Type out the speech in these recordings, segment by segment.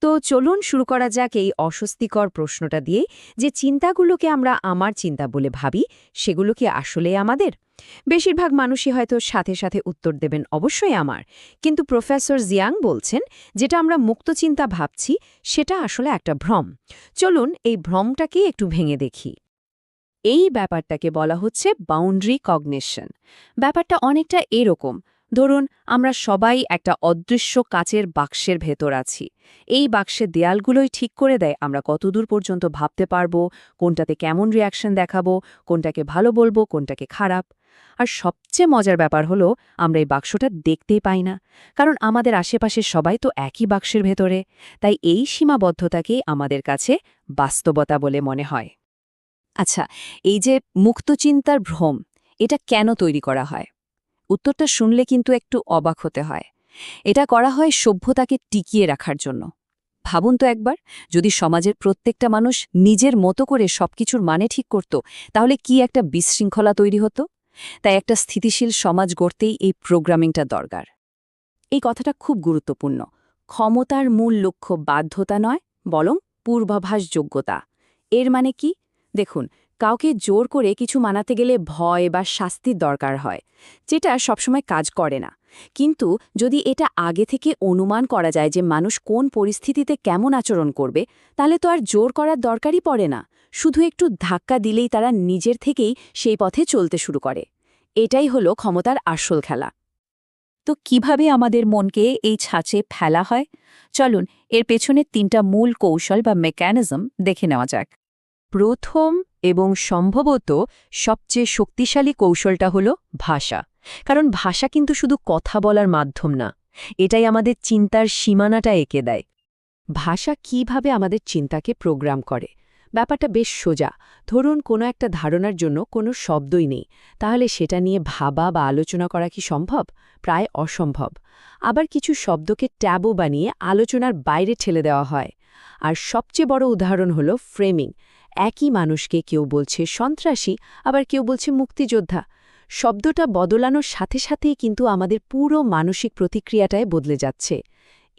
তো চলুন শুরু করা যাক এই অস্বস্তিকর প্রশ্নটা দিয়ে, যে চিন্তাগুলোকে আমরা আমার চিন্তা বলে ভাবি, সেগুলো কি আসলে আমাদের? বেশিরভাগ মানুষই হয়তো সাথে সাথে উত্তর দেবেন অবশ্যই আমার। কিন্তু প্রফেসর জিয়াং বলছেন, যেটা আমরা মুক্ত চিন্তা ভাবছি সেটা আসলে একটা ভ্রম। চলুন এই ভ্রমটাকে একটু ভেঙে দেখি। এই ব্যাপারটাকে বলা হচ্ছে বাউন্ডারি কগনিশন। ব্যাপারটা অনেকটা এরকম, ধরুন আমরা সবাই একটা অদৃশ্য কাচের বাক্সের ভেতর আছি। এই বাক্সের দেয়ালগুলোই ঠিক করে দেয় আমরা কতদূর পর্যন্ত ভাবতে পারবো, কোনটাতে কেমন রিয়াকশন দেখাবো, কোনটাকে ভালো বলবো, কোনটাকে খারাপ। আর সবচেয়ে মজার ব্যাপার হলো আমরা এই বাক্সটা দেখতেই পাই না, কারণ আমাদের আশেপাশে সবাই তো একই বাক্সের ভেতরে। তাই এই সীমাবদ্ধতাকেই আমাদের কাছে বাস্তবতা বলে মনে হয়। আচ্ছা, এই যে মুক্তচিন্তার ভ্রম, এটা কেন তৈরি করা হয়? উত্তরটা শুনলে কিন্তু একটু অবাক হতে হয়। এটা করা হয় সভ্যতাকে টিকিয়ে রাখার জন্য। ভাবুন তো একবার, যদি সমাজের প্রত্যেকটা মানুষ নিজের মতো করে সবকিছুর মানে ঠিক করত, তাহলে কি একটা বিশৃঙ্খলা তৈরি হতো। তাই একটা স্থিতিশীল সমাজ গড়তেই এই প্রোগ্রামিংটা দরকার। এই কথাটা খুব গুরুত্বপূর্ণ। ক্ষমতার মূল লক্ষ্য বাধ্যতা নয়, বরং পূর্বাভাস যোগ্যতা। এর মানে কি? দেখুন, কাউকে জোর করে কিছু মানাতে গেলে ভয় বা শাস্তির দরকার হয়, যেটা সবসময় কাজ করে না। কিন্তু যদি এটা আগে থেকে অনুমান করা যায় যে মানুষ কোন পরিস্থিতিতে কেমন আচরণ করবে, তাহলে তো আর জোর করার দরকারই পড়ে না। শুধু একটু ধাক্কা দিলেই তারা নিজের থেকেই সেই পথে চলতে শুরু করে। এটাই হলো ক্ষমতার আসল খেলা। তো কিভাবে আমাদের মনকে এই ছাঁচে ফেলা হয়? চলুন এর পেছনে ৩টা মূল কৌশল বা মেকানিজম দেখে নেওয়া যাক। প্রথম এবং সম্ভবত সবচেয়ে শক্তিশালী কৌশলটা হল ভাষা। কারণ ভাষা কিন্তু শুধু কথা বলার মাধ্যম না, এটাই আমাদের চিন্তার সীমানাটা এঁকে দেয়। ভাষা কিভাবে আমাদের চিন্তাকে প্রোগ্রাম করে? ব্যাপারটা বেশ সোজা। ধরুন কোনো একটা ধারণার জন্য কোনো শব্দই নেই, তাহলে সেটা নিয়ে ভাবা বা আলোচনা করা কি সম্ভব? প্রায় অসম্ভব। আবার কিছু শব্দকে ট্যাবু বানিয়ে আলোচনার বাইরে ঠেলে দেওয়া হয়। আর সবচেয়ে বড় উদাহরণ হল ফ্রেমিং। একই মানুষকে কেউ বলছে সন্ত্রাসী, আবার কেউ বলছে মুক্তিযোদ্ধা। শব্দটা বদলানোর সাথে সাথেই কিন্তু আমাদের পুরো মানসিক প্রতিক্রিয়াটাই বদলে যাচ্ছে।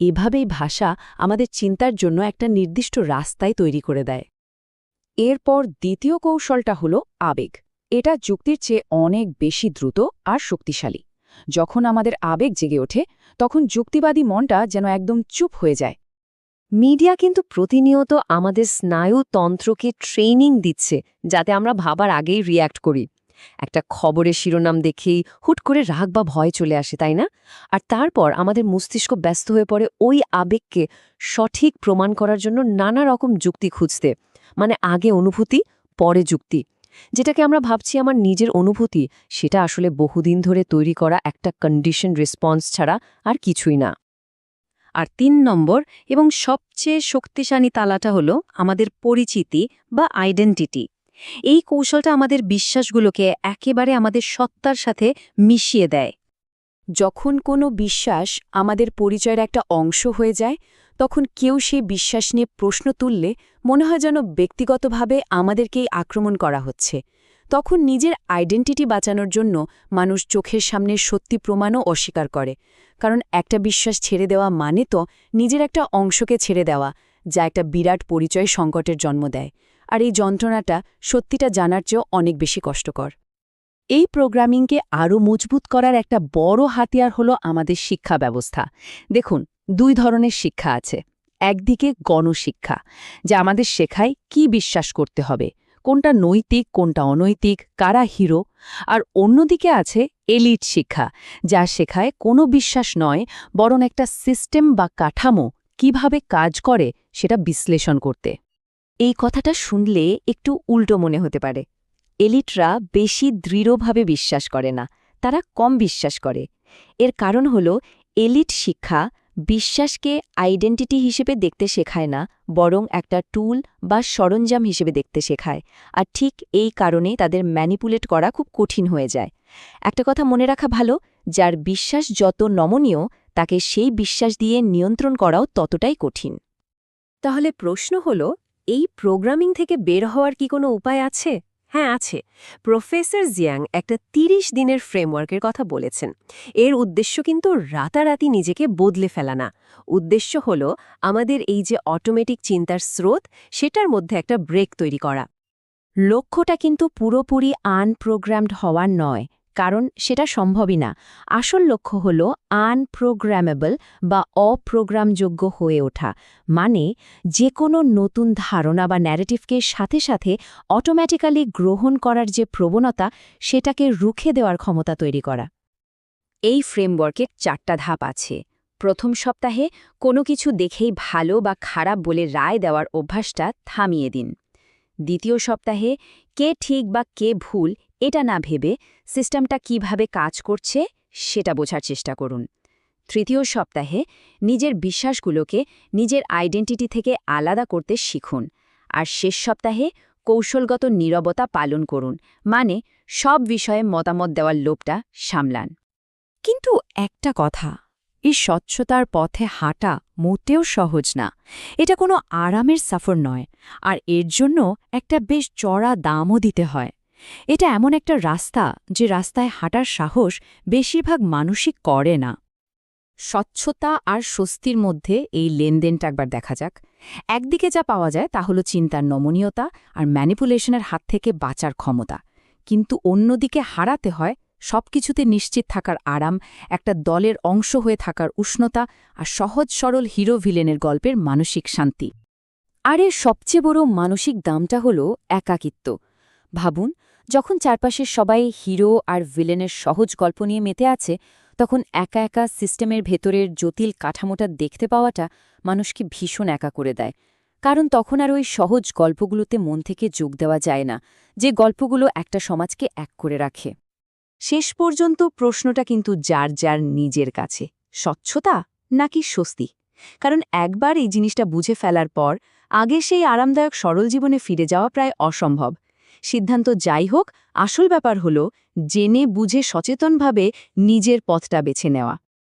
এভাবেই ভাষা আমাদের চিন্তার জন্য একটা নির্দিষ্ট রাস্তায় তৈরি করে দেয়। এরপর দ্বিতীয় কৌশলটা হল আবেগ। এটা যুক্তির চেয়ে অনেক বেশি দ্রুত আর শক্তিশালী। যখন আমাদের আবেগ জেগে ওঠে, তখন যুক্তিবাদী মনটা যেন একদম চুপ হয়ে যায়। মিডিয়া কিন্তু প্রতিনিয়ত আমাদের স্নায়ুতন্ত্রকে ট্রেনিং দিচ্ছে, যাতে আমরা ভাবার আগেই রিয়্যাক্ট করি। একটা খবরের শিরোনাম দেখেই হুট করে রাগ বা ভয় চলে আসে, তাই না? আর তারপর আমাদের মস্তিষ্ক ব্যস্ত হয়ে পড়ে ওই আবেগকে সঠিক প্রমাণ করার জন্য নানা রকম যুক্তি খুঁজতে। মানে আগে অনুভূতি, পরে যুক্তি। যেটাকে আমরা ভাবছি আমার নিজের অনুভূতি, সেটা আসলে বহুদিন ধরে তৈরি করা একটা কন্ডিশন রেসপন্স ছাড়া আর কিছুই না। আর ৩ নম্বর এবং সবচেয়ে শক্তিশালী তালাটা হলো আমাদের পরিচিতি বা আইডেন্টিটি। এই কৌশলটা আমাদের বিশ্বাসগুলোকে একেবারে আমাদের সত্তার সাথে মিশিয়ে দেয়। যখন কোনো বিশ্বাস আমাদের পরিচয়ের একটা অংশ হয়ে যায়, তখন কেউ সেই বিশ্বাস নিয়ে প্রশ্ন তুললে মনে হয় যেন ব্যক্তিগতভাবে আমাদেরকেই আক্রমণ করা হচ্ছে। তখন নিজের আইডেন্টিটি বাঁচানোর জন্য মানুষ চোখের সামনে সত্যি প্রমাণও অস্বীকার করে। কারণ একটা বিশ্বাস ছেড়ে দেওয়া মানে তো নিজের একটা অংশকে ছেড়ে দেওয়া, যা একটা বিরাট পরিচয় সংকটের জন্ম দেয়। আর এই যন্ত্রণাটা সত্যিটা জানার চেয়েও অনেক বেশি কষ্টকর। এই প্রোগ্রামিংকে আরও মজবুত করার একটা বড় হাতিয়ার হলো আমাদের শিক্ষা ব্যবস্থা। দেখুন, ২ ধরনের শিক্ষা আছে। একদিকে গণশিক্ষা, যা আমাদের শেখায় কি বিশ্বাস করতে হবে, কোনটা নৈতিক, কোনটা অনৈতিক, কারা হিরো। আর অন্যদিকে আছে এলিট শিক্ষা, যা শেখায় কোনো বিশ্বাস নয়, বরং একটা সিস্টেম বা কাঠামো কিভাবে কাজ করে সেটা বিশ্লেষণ করতে। এই কথাটা শুনলে একটু উল্টো মনে হতে পারে। এলিটরা বেশি দৃঢ়ভাবে বিশ্বাস করে না, তারা কম বিশ্বাস করে। এর কারণ হল এলিট শিক্ষা বিশ্বাসকে আইডেন্টিটি হিসেবে দেখতে শেখায় না, বরং একটা টুল বা সরঞ্জাম হিসেবে দেখতে শেখায়। আর ঠিক এই কারণেই তাদের ম্যানিপুলেট করা খুব কঠিন হয়ে যায়। একটা কথা মনে রাখা ভালো, যার বিশ্বাস যত নমনীয়, তাকে সেই বিশ্বাস দিয়ে নিয়ন্ত্রণ করাও ততটাই কঠিন। তাহলে প্রশ্ন হল, এই প্রোগ্রামিং থেকে বের হওয়ার কি কোনো উপায় আছে? হ্যাঁ আছে। প্রফেসর জিয়াং একটা ৩০ দিনের ফ্রেমওয়ার্কের কথা বলেছেন। এর উদ্দেশ্য কিন্তু রাতারাতি নিজেকে বদলে ফেলা না। উদ্দেশ্য হল আমাদের এই যে অটোমেটিক চিন্তার স্রোত, সেটার মধ্যে একটা ব্রেক তৈরি করা। লক্ষ্যটা কিন্তু পুরোপুরি আনপ্রোগ্রামড হওয়ার নয়, কারণ সেটা সম্ভবই না। আসল লক্ষ্য হল আনপ্রোগ্রামেবল বা অপ্রোগ্রামযোগ্য হয়ে ওঠা, মানে যে কোনো নতুন ধারণা বা ন্যারেটিভকে সাথে সাথে অটোমেটিক্যালি গ্রহণ করার যে প্রবণতা, সেটাকে রুখে দেওয়ার ক্ষমতা তৈরি করা। এই ফ্রেমওয়ার্কে 4টা ধাপ আছে। প্রথম সপ্তাহে কোনো কিছু দেখেই ভালো বা খারাপ বলে রায় দেওয়ার অভ্যাসটা থামিয়ে দিন। দ্বিতীয় সপ্তাহে কে ঠিক বা কে ভুল এটা না ভেবে সিস্টেমটা কিভাবে কাজ করছে সেটা বোঝার চেষ্টা করুন। তৃতীয় সপ্তাহে নিজের বিশ্বাসগুলোকে নিজের আইডেন্টিটি থেকে আলাদা করতে শিখুন। আর শেষ সপ্তাহে কৌশলগত নীরবতা পালন করুন, মানে সব বিষয়ে মতামত দেওয়ার লোভটা সামলান। কিন্তু একটা কথা, এই স্বচ্ছতার পথে হাঁটা মোটেও সহজ না। এটা কোনো আরামের সফর নয়, আর এর জন্য একটা বেশ চড়া দামও দিতে হয়। এটা এমন একটা রাস্তা যে রাস্তায় হাঁটার সাহস বেশিরভাগ মানুষই করে না। স্বচ্ছতা আর স্বস্তির মধ্যে এই লেনদেনটা একবার দেখা যাক। একদিকে যা পাওয়া যায় তা হলো চিন্তার নমনীয়তা আর ম্যানিপুলেশনের হাত থেকে বাঁচার ক্ষমতা, কিন্তু অন্যদিকে হারাতে হয় সবকিছুতে নিশ্চিত থাকার আরাম, একটা দলের অংশ হয়ে থাকার উষ্ণতা আর সহজ সরল হিরো ভিলেনের গল্পের মানসিক শান্তি। আর এর সবচেয়ে বড় মানসিক দামটা হল একাকিত্ব। ভাবুন, যখন চারপাশের সবাই হিরো আর ভিলেনের সহজ গল্প নিয়ে মেতে আছে, তখন একা একা সিস্টেমের ভেতরের জটিল কাঠামোটা দেখতে পাওয়াটা মানুষকে ভীষণ একা করে দেয়। কারণ তখন আর ওই সহজ গল্পগুলোতে মন থেকে যোগ দেওয়া যায় না, যে গল্পগুলো একটা সমাজকে এক করে রাখে। শেষ পর্যন্ত প্রশ্নটা কিন্তু যার যার নিজের কাছে, স্বচ্ছতা নাকি স্বস্তি। কারণ একবার এই জিনিসটা বুঝে ফেলার পর আগে সেই আরামদায়ক সরল জীবনে ফিরে যাওয়া প্রায় অসম্ভব। সিদ্ধান্ত যাই হোক, আসল ব্যাপার হল জেনে বুঝে সচেতনভাবে নিজের পথটা বেছে নেওয়া।